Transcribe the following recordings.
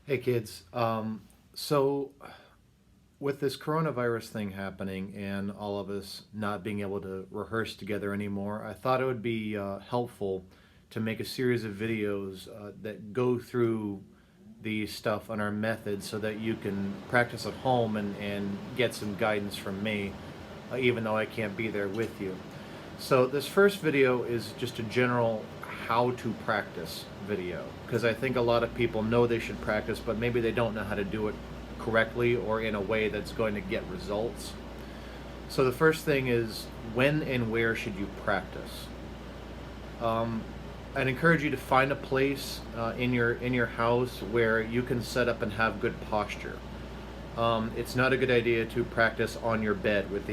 Hey kids, so with this coronavirus thing happening and all of us not being able to rehearse together anymore, I thought it would be helpful to make a series of videos that go through the stuff on our methods so that you can practice at home and get some guidance from me, even though I can't be there with you. So this first video is just a general how to practice video because I think a lot of people know they should practice, but maybe they don't know how to do it correctly or in a way that's going to get results. So the first thing is, when and where should you practice? Um, I'd encourage you to find a place in your house where you can set up and have good posture. It's not a good idea to practice on your bed with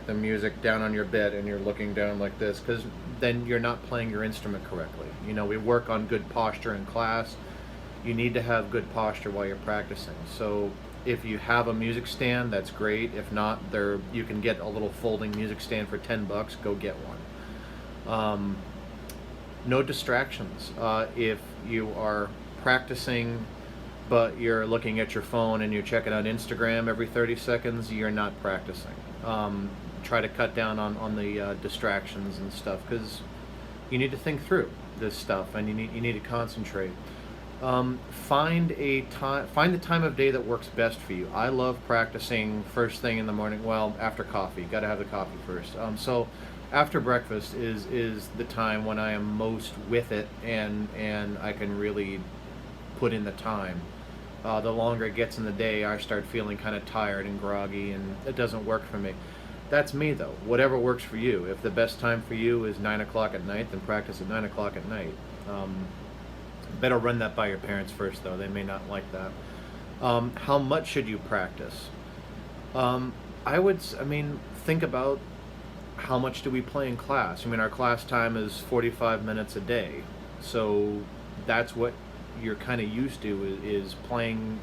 the music down on your bed and you're looking down like this, because then you're not playing your instrument correctly. You know, we work on good posture in class. You need to have good posture while you're practicing. So if you have a music stand, that's great. If not, there you can get a little folding music stand for $10. Go get one. No distractions. If you are practicing but you're looking at your phone and you're checking out Instagram every 30 seconds, you're not practicing. Try to cut down on the distractions and stuff, because you need to think through this stuff and you need to concentrate. Find the time of day that works best for you. I love practicing first thing in the morning. Well, after coffee, got to have the coffee first. So after breakfast is the time when I am most with it, and I can really put in the time. The longer it gets in the day, I start feeling kind of tired and groggy, and it doesn't work for me. That's me, though. Whatever works for you. If the best time for you is 9 o'clock at night, then practice at 9 o'clock at night. Better run that by your parents first, though. They may not like that. How much should you practice? Think about how much do we play in class. I mean, our class time is 45 minutes a day. So that's what you're kind of used to, is playing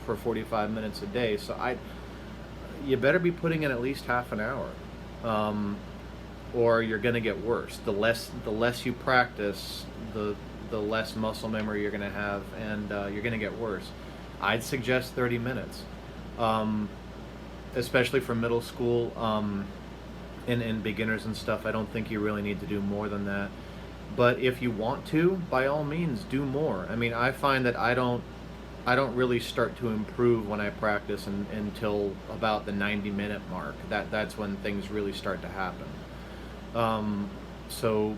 for 45 minutes a day. So you better be putting in at least half an hour, or you're going to get worse. The less you practice, the less muscle memory you're going to have, and you're going to get worse. I'd suggest 30 minutes, especially for middle school, and beginners and stuff. I don't think you really need to do more than that. But if you want to, by all means, do more. I mean, I find that I don't really start to improve when I practice until about the 90-minute mark. That's when things really start to happen. So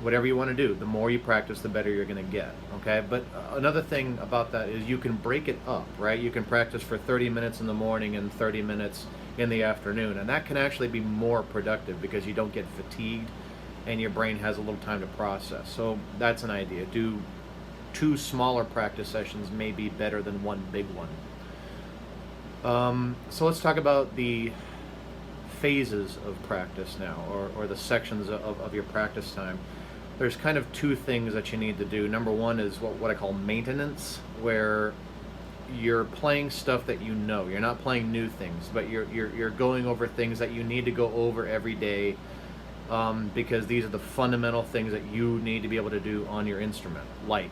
whatever you want to do, the more you practice, the better you're going to get. Okay. But another thing about that is you can break it up, right? You can practice for 30 minutes in the morning and 30 minutes in the afternoon, and that can actually be more productive because you don't get fatigued and your brain has a little time to process. So that's an idea. Do 2 smaller practice sessions may be better than 1 big one. So let's talk about the phases of practice now, or the sections of your practice time. There's kind of 2 things that you need to do. Number 1 is what I call maintenance, where you're playing stuff that you know. You're not playing new things, but you're going over things that you need to go over every day, because these are the fundamental things that you need to be able to do on your instrument, like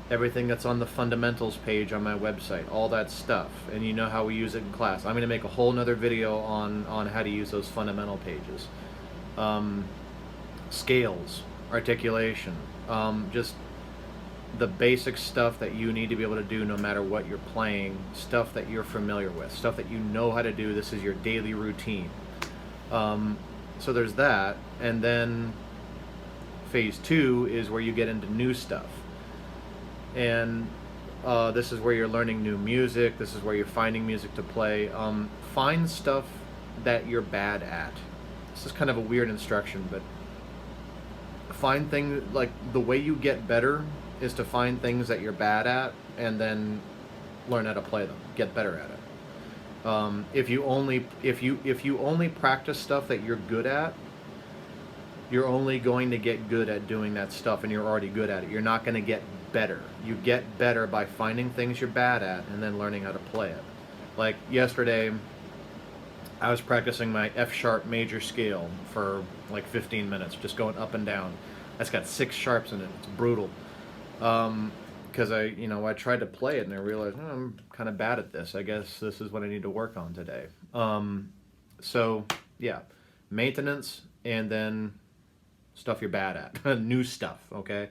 everything that's on the fundamentals page on my website, all that stuff, and you know how we use it in class. I'm going to make a whole nother video on how to use those fundamental pages. Scales, articulation, just the basic stuff that you need to be able to do no matter what you're playing, stuff that you're familiar with, stuff that you know how to do. This is your daily routine. So there's that, and then phase 2 is where you get into new stuff, and this is where you're learning new music. This is where you're finding music to play. Find stuff that you're bad at. This is kind of a weird instruction, but find things, like, the way you get better is to find things that you're bad at and then learn how to play them, get better at it. If you only practice stuff that you're good at, you're only going to get good at doing that stuff, and you're already good at it. You're not going to get better. You get better by finding things you're bad at and then learning how to play it. Like yesterday, I was practicing my F sharp major scale for like 15 minutes, just going up and down. That's got 6 sharps in it. It's brutal. because I tried to play it and I realized, I'm kind of bad at this. I guess this is what I need to work on today. So yeah, maintenance, and then stuff you're bad at, new stuff. Okay,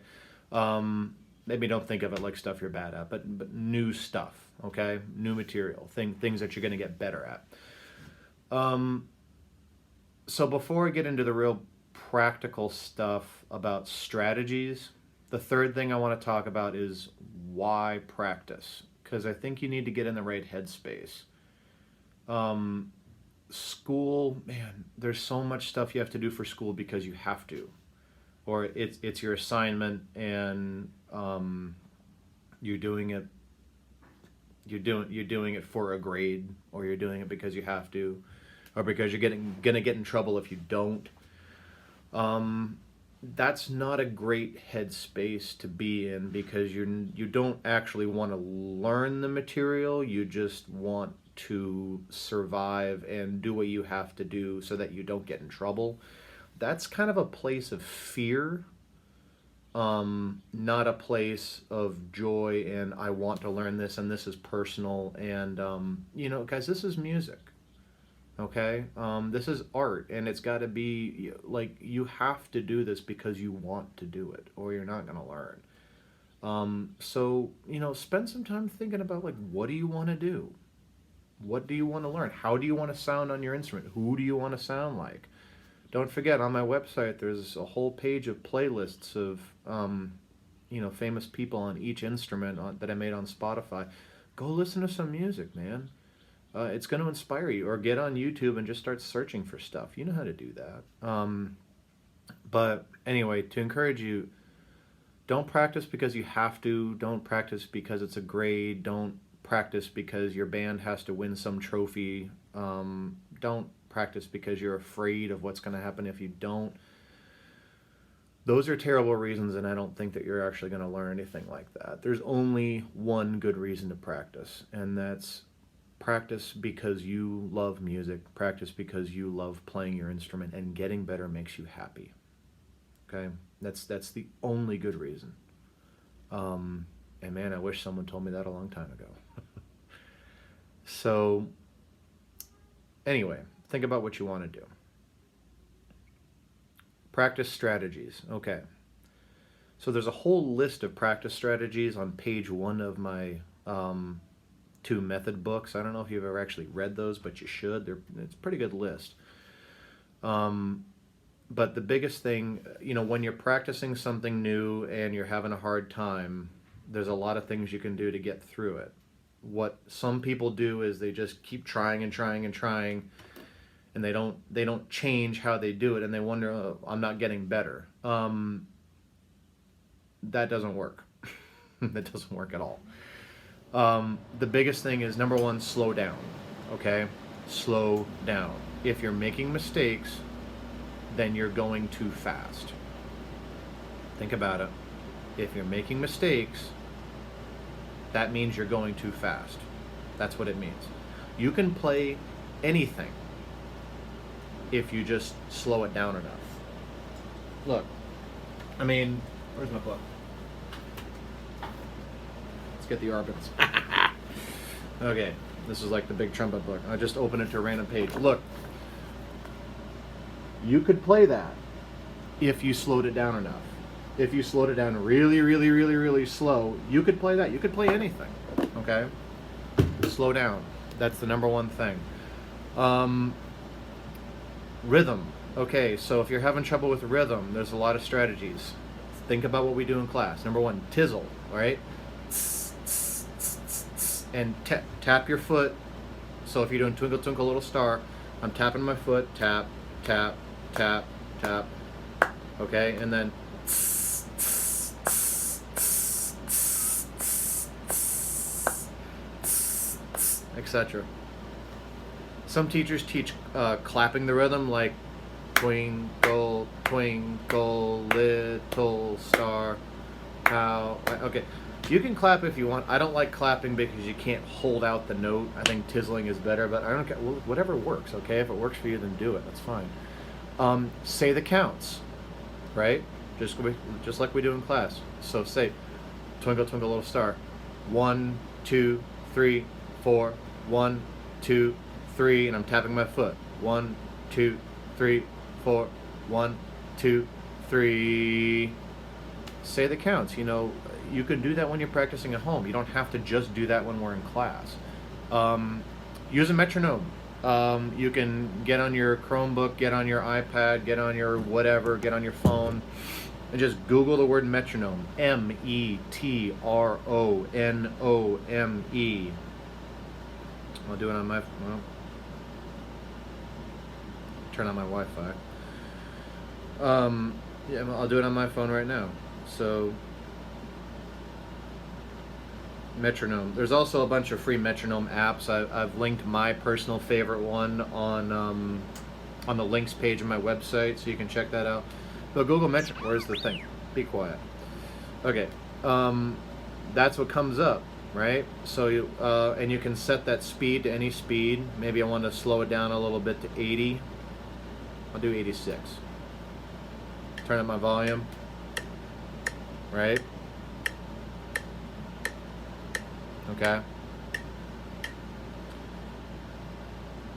maybe don't think of it like stuff you're bad at, but new stuff. Okay, new material, things that you're going to get better at. So before I get into the real practical stuff about strategies, the third thing I want to talk about is why practice, because I think you need to get in the right headspace. School, man, there's so much stuff you have to do for school because you have to, or it's your assignment, and you're doing it. You're doing it for a grade, or you're doing it because you have to, or because you're gonna get in trouble if you don't. That's not a great headspace to be in, because you don't actually want to learn the material. You just want to survive and do what you have to do so that you don't get in trouble. That's kind of a place of fear, not a place of joy and I want to learn this and this is personal. And guys, this is music. Okay, this is art, and it's got to be like, you have to do this because you want to do it, or you're not going to learn. So spend some time thinking about, like, what do you want to do? What do you want to learn? How do you want to sound on your instrument? Who do you want to sound like? Don't forget, on my website, there's a whole page of playlists of famous people on each instrument that I made on Spotify. Go listen to some music, man. It's going to inspire you. Or get on YouTube and just start searching for stuff. You know how to do that. But anyway, to encourage you, don't practice because you have to. Don't practice because it's a grade. Don't practice because your band has to win some trophy. Don't practice because you're afraid of what's going to happen if you don't. Those are terrible reasons, and I don't think that you're actually going to learn anything like that. There's only one good reason to practice, and that's practice because you love music. Practice because you love playing your instrument, and getting better makes you happy. Okay? That's the only good reason. And man, I wish someone told me that a long time ago. So, anyway, think about what you want to do. Practice strategies. Okay. So there's a whole list of practice strategies on page 1 of my 2 method books. I don't know if you've ever actually read those, but you should. It's a pretty good list. But the biggest thing, when you're practicing something new and you're having a hard time, there's a lot of things you can do to get through it. What some people do is they just keep trying and trying and trying, and they don't change how they do it, and they wonder, oh, I'm not getting better. That doesn't work. That doesn't work at all. The biggest thing is, number 1, slow down. Okay? Slow down. If you're making mistakes, then you're going too fast. Think about it. If you're making mistakes, that means you're going too fast. That's what it means. You can play anything if you just slow it down enough. Look, where's my book? Let's get the Arbans. Okay, this is like the big trumpet book. I just opened it to a random page. Look, you could play that if you slowed it down enough. If you slowed it down really, really, really, really slow, you could play that. You could play anything, okay? Slow down. That's the number 1 thing. Rhythm. Okay, so if you're having trouble with rhythm, there's a lot of strategies. Think about what we do in class. Number 1, tizzle, all right? And tap your foot. So if you're doing Twinkle Twinkle Little Star, I'm tapping my foot, tap, tap, tap, tap, okay? And then etc. Some teachers teach clapping the rhythm, like twinkle, twinkle, little star, how. Okay, you can clap if you want. I don't like clapping because you can't hold out the note. I think tizzling is better, but I don't care. Whatever works, okay? If it works for you, then do it. That's fine. Say the counts, right? Just like we do in class. So say Twinkle, twinkle, little star. 1, 2, 3, 4. 1, 2, 3, and I'm tapping my foot. 1, 2, 3, 4. 1, 2, 3. Say the counts. You know, you can do that when you're practicing at home. You don't have to just do that when we're in class. Use a metronome. You can get on your Chromebook, get on your iPad, get on your whatever, get on your phone, and just Google the word metronome. Metronome. I'll do it on my, well, turn on my Wi-Fi. Yeah, I'll do it on my phone right now. So, metronome. There's also a bunch of free metronome apps. I've linked my personal favorite one on the links page of my website, so you can check that out. But Google metronome. Where's the thing? Be quiet. Okay. That's what comes up, right? So you and you can set that speed to any speed. Maybe I want to slow it down a little bit to 80. I'll do 86. Turn up my volume. Right? Okay.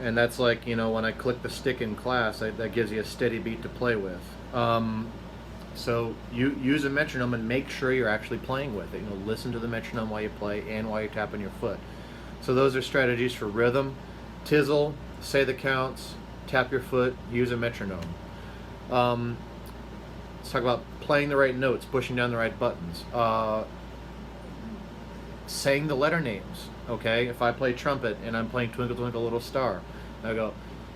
And that's like, you know, when I click the stick in class, that gives you a steady beat to play with. So you use a metronome and make sure you're actually playing with it. You know, listen to the metronome while you play and while you're tapping your foot. So those are strategies for rhythm. Tizzle, say the counts, tap your foot, use a metronome. Let's talk about playing the right notes, pushing down the right buttons. Saying the letter names, okay? If I play trumpet and I'm playing Twinkle Twinkle Little Star, I go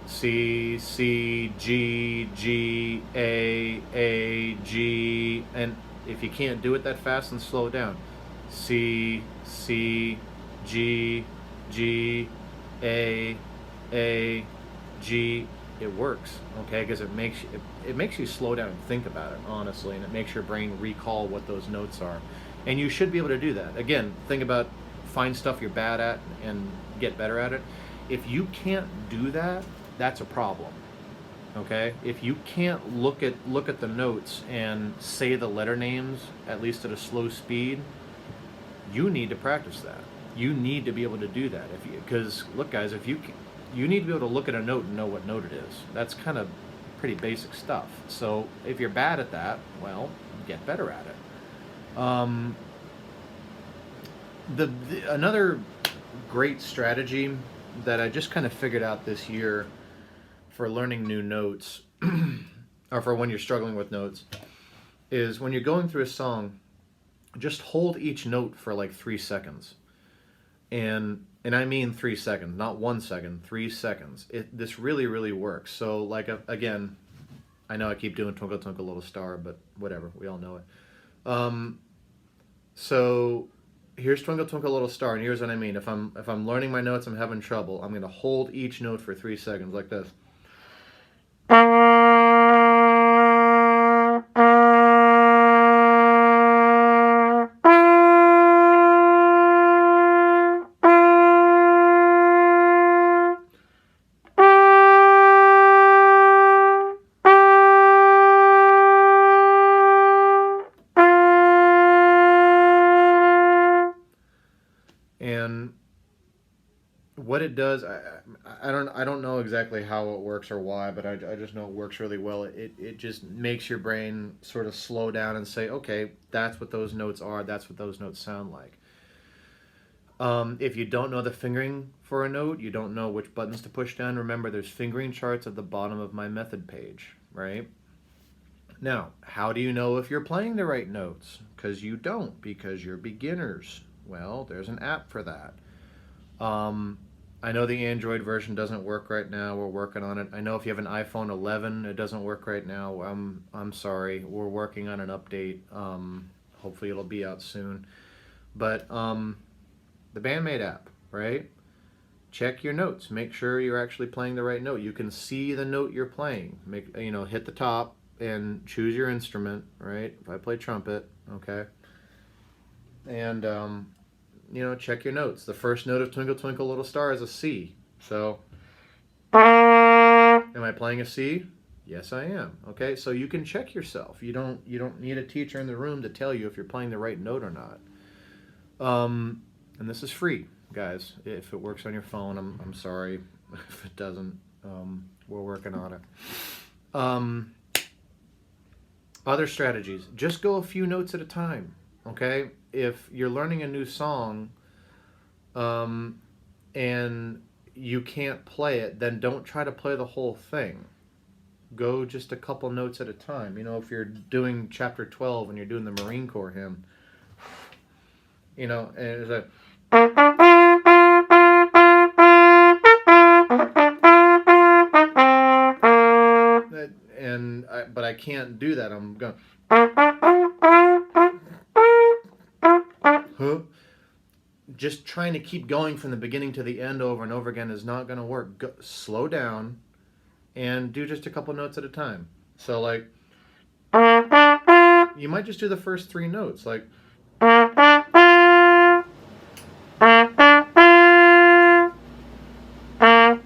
C, C, G, G, A, G, and if you can't do it that fast, then slow it down. C, C, G, G, A, G. It works, okay? Because it makes you slow down and think about it, honestly, and it makes your brain recall what those notes are. And you should be able to do that. Again, think about, find stuff you're bad at and get better at it. If you can't do that, that's a problem. Okay? If you can't look at the notes and say the letter names, at least at a slow speed, you need to practice that. You need to be able to do that. Because look, guys, you need to be able to look at a note and know what note it is. That's kind of pretty basic stuff. So if you're bad at that, well, get better at it. Another great strategy that I just kind of figured out this year for learning new notes, or for when you're struggling with notes, is when you're going through a song, just hold each note for like 3 seconds. And I mean 3 seconds, not 1 second, 3 seconds. This really, really works. So like, again, I know I keep doing Twinkle Twinkle Little Star, but whatever, we all know it. So here's Twinkle Twinkle Little Star, and here's what I mean. If I'm learning my notes, I'm having trouble, I'm going to hold each note for 3 seconds like this. And what it does, I don't know exactly how it works or why, but I just know it works really well. It just makes your brain sort of slow down and say, okay, that's what those notes are, that's what those notes sound like. If you don't know the fingering for a note, you don't know which buttons to push down, remember there's fingering charts at the bottom of my method page, right? Now, how do you know if you're playing the right notes? Because you don't, because you're beginners. Well, there's an app for that. I know the Android version doesn't work right now. We're working on it. I know if you have an iPhone 11, it doesn't work right now. I'm sorry. We're working on an update. Hopefully it'll be out soon. But the BandMate app, right? Check your notes. Make sure you're actually playing the right note. You can see the note you're playing. Hit the top and choose your instrument, right? If I play trumpet, okay? And check your notes. The first note of Twinkle Twinkle Little Star is a C. So, am I playing a C? Yes, I am. Okay, so you can check yourself. You don't need a teacher in the room to tell you if you're playing the right note or not. And this is free, guys. If it works on your phone, I'm sorry. If it doesn't, we're working on it. Other strategies. Just go a few notes at a time, okay? If you're learning a new song, and you can't play it, then don't try to play the whole thing. Go just a couple notes at a time. If you're doing chapter 12 and you're doing the Marine Corps hymn, and it's a... But I can't do that. I'm going... Huh? Just trying to keep going from the beginning to the end over and over again is not going to work. Slow down and do just a couple notes at a time. So, like, you might just do the first 3 notes, like...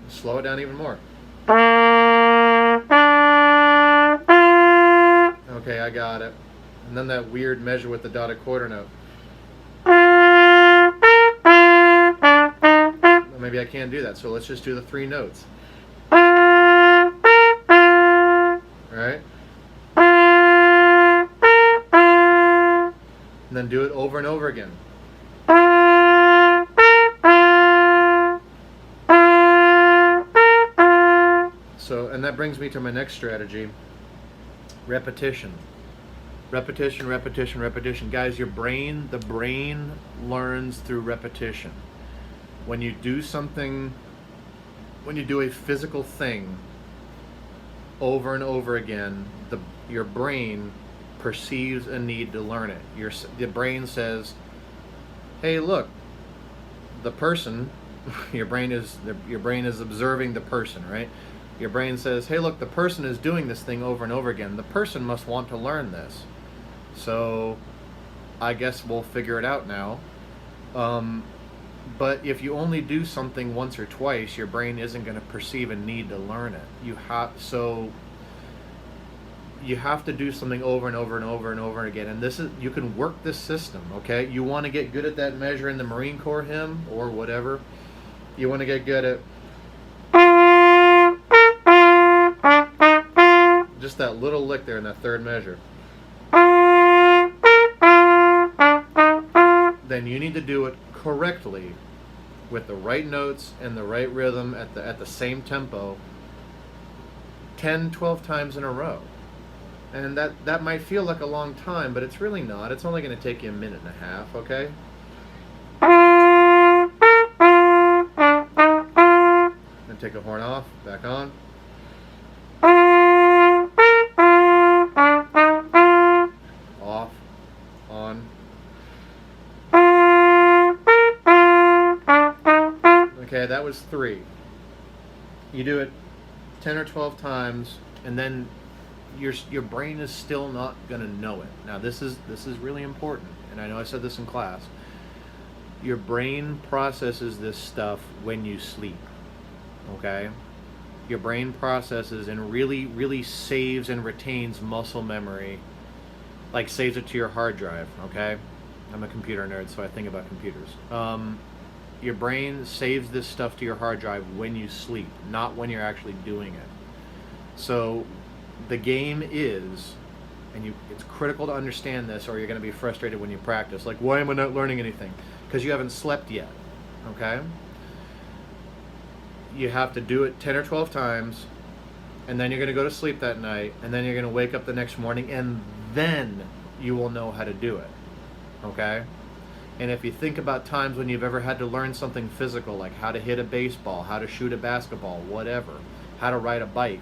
Slow it down even more. Okay, I got it. And then that weird measure with the dotted quarter note. Maybe I can't do that, so let's just do the 3 notes. Alright? And then do it over and over again. And that brings me to my next strategy. Repetition. Repetition, repetition, repetition. Guys, the brain learns through repetition. When you do something, when you do a physical thing over and over again, your brain perceives a need to learn it. The brain says, hey, look, the person, your brain is observing the person, right? Your brain says, hey, look, the person is doing this thing over and over again. The person must want to learn this. So I guess we'll figure it out now. But if you only do something once or twice, your brain isn't going to perceive a need to learn it. You have to do something over and over and over and over again. And you can work this system, okay? You want to get good at that measure in the Marine Corps hymn or whatever. You want to get good at just that little lick there in that third measure. Then you need to do it correctly with the right notes and the right rhythm at the same tempo 10, 12 times in a row. And that might feel like a long time, but it's really not. It's only going to take you a minute and a half, okay? Then take a horn off, back on. Off, on. Okay, that was 3. You do it 10 or 12 times, and then your brain is still not going to know it. Now, this is really important, and I know I said this in class. Your brain processes this stuff when you sleep, okay? Your brain processes and really, really saves and retains muscle memory, like saves it to your hard drive, okay? I'm a computer nerd, so I think about computers. Your brain saves this stuff to your hard drive when you sleep, not when you're actually doing it. So the game is, and it's critical to understand this or you're going to be frustrated when you practice. Like, why am I not learning anything? Because you haven't slept yet, okay? You have to do it 10 or 12 times, and then you're going to go to sleep that night, and then you're going to wake up the next morning, and then you will know how to do it, okay? And if you think about times when you've ever had to learn something physical, like how to hit a baseball, how to shoot a basketball, whatever, how to ride a bike,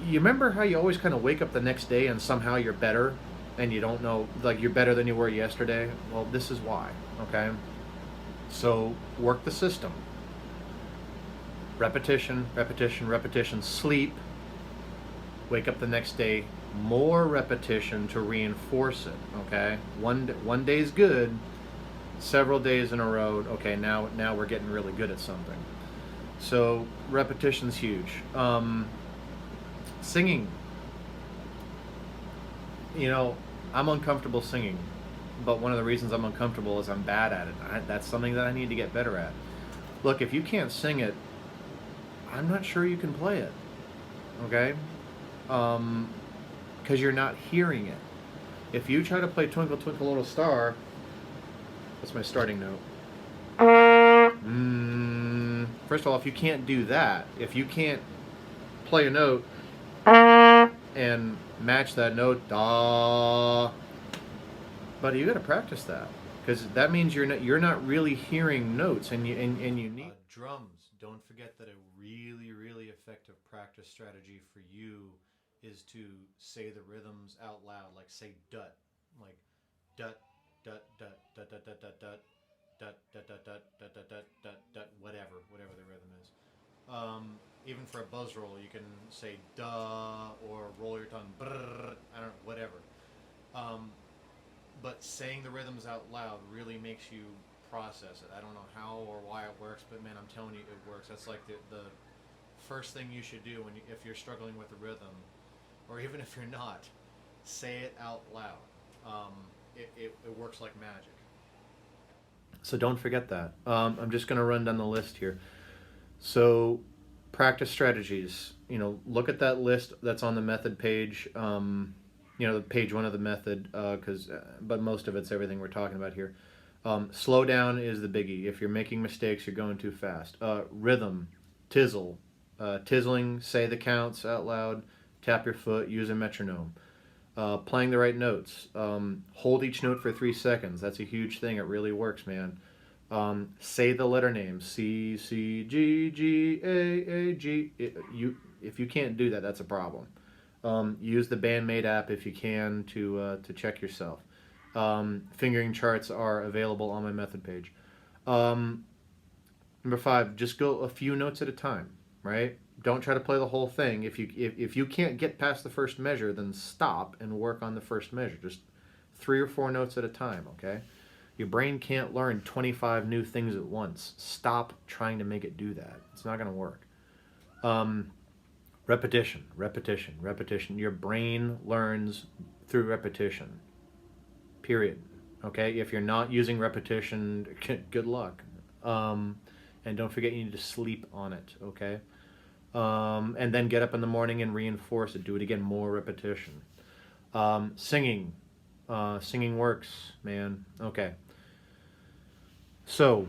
you remember how you always kind of wake up the next day and somehow you're better, and you don't know, like you're better than you were yesterday? Well, this is why, okay? So work the system. Repetition, repetition, repetition, sleep, wake up the next day, more repetition to reinforce it, okay? One day is good, several days in a row, okay, now we're getting really good at something. So repetition's huge. Singing. I'm uncomfortable singing. but one of the reasons I'm uncomfortable is I'm bad at it. That's something that I need to get better at. Look, if you can't sing it, I'm not sure you can play it. Okay? Because you're not hearing it. If you try to play Twinkle Twinkle Little Star, that's my starting note. First of all, if you can't do that, if you can't play a note and match that note, da, buddy, you got to practice that because that means you're not really hearing notes, and you need drums. Don't forget that a really effective practice strategy for you is to say the rhythms out loud, like say dut, like dut dut dut dut dut dut dut dut dut dut dut dut dut dut dut dut dut whatever the rhythm is. Even for a buzz roll, you can say duh or roll your tongue brrr, I don't know, whatever. Um, but saying the rhythms out loud really makes you process it. I don't know how or why it works, but man, I'm telling you, it works. That's like the first thing you should do if you're struggling with a rhythm, or even if you're not, say it out loud. It works like magic. So don't forget that. I'm just going to run down the list here. So, practice strategies. Look at that list that's on the method page. The page one of the method, but most of it's everything we're talking about here. Slow down is the biggie. If you're making mistakes, you're going too fast. Rhythm, tizzle, tizzling, say the counts out loud, tap your foot, use a metronome. Playing the right notes. Hold each note for 3 seconds. That's a huge thing. It really works, man. Say the letter names. C, C, G, G, A, G. If you can't do that, that's a problem. Use the BandMaid app if you can to check yourself. Fingering charts are available on my method page. Number 5, just go a few notes at a time, right? Don't try to play the whole thing. If you can't get past the first measure, then stop and work on the first measure. Just 3 or 4 notes at a time, okay? Your brain can't learn 25 new things at once. Stop trying to make it do that. It's not going to work. Repetition, repetition, repetition. Your brain learns through repetition. Period. Okay? If you're not using repetition, good luck. And don't forget you need to sleep on it, okay? And then get up in the morning and reinforce it. Do it again, more repetition. Singing. Singing works, man. Okay. So,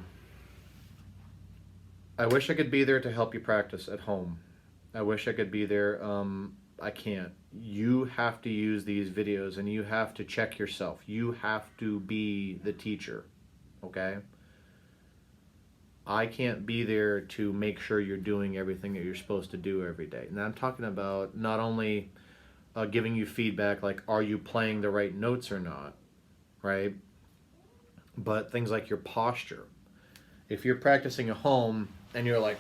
I wish I could be there to help you practice at home. I wish I could be there. I can't. You have to use these videos and you have to check yourself. You have to be the teacher, okay? I can't be there to make sure you're doing everything that you're supposed to do every day. And I'm talking about not only giving you feedback like, are you playing the right notes or not, right? But things like your posture. If you're practicing at home and you're like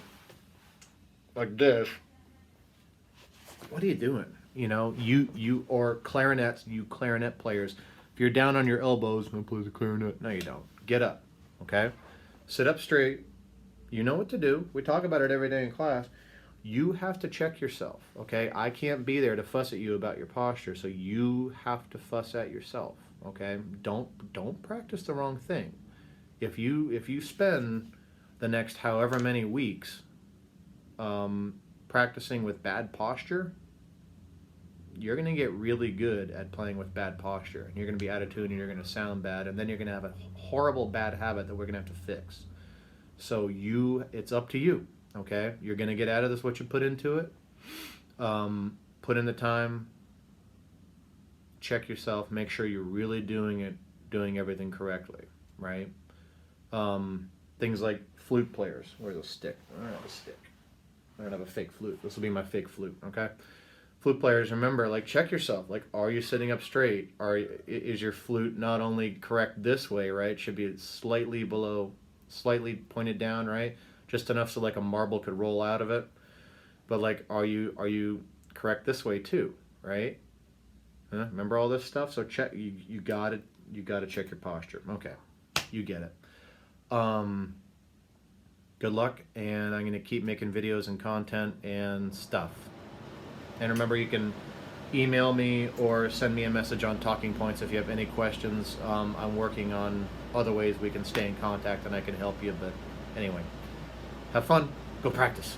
this, what are you doing? You or clarinets, you clarinet players, if you're down on your elbows and play the clarinet, no, you don't. Get up, okay? Sit up straight. You know what to do. We talk about it every day in class. You have to check yourself, okay? I can't be there to fuss at you about your posture, so you have to fuss at yourself, okay? Don't practice the wrong thing. If you spend the next however many weeks practicing with bad posture, you're going to get really good at playing with bad posture. And you're going to be out of tune and you're going to sound bad. And then you're going to have a horrible bad habit that we're going to have to fix. So it's up to you, okay? You're going to get out of this what you put into it. Put in the time. Check yourself. Make sure you're really doing everything correctly, right? Things like flute players. Where's a stick? I don't have a stick. I don't have a fake flute. This will be my fake flute, okay? Flute players, remember, like, check yourself. Like, are you sitting up straight? Is your flute not only correct this way, right? It should be slightly below, slightly pointed down, right? Just enough so like a marble could roll out of it. But like, are you correct this way too, right? Remember all this stuff? So check. You got it. You got to check your posture. Okay, you get it. Good luck, and I'm gonna keep making videos and content and stuff. And remember, you can email me or send me a message on Talking Points if you have any questions. I'm working on other ways we can stay in contact and I can help you. But anyway, have fun. Go practice.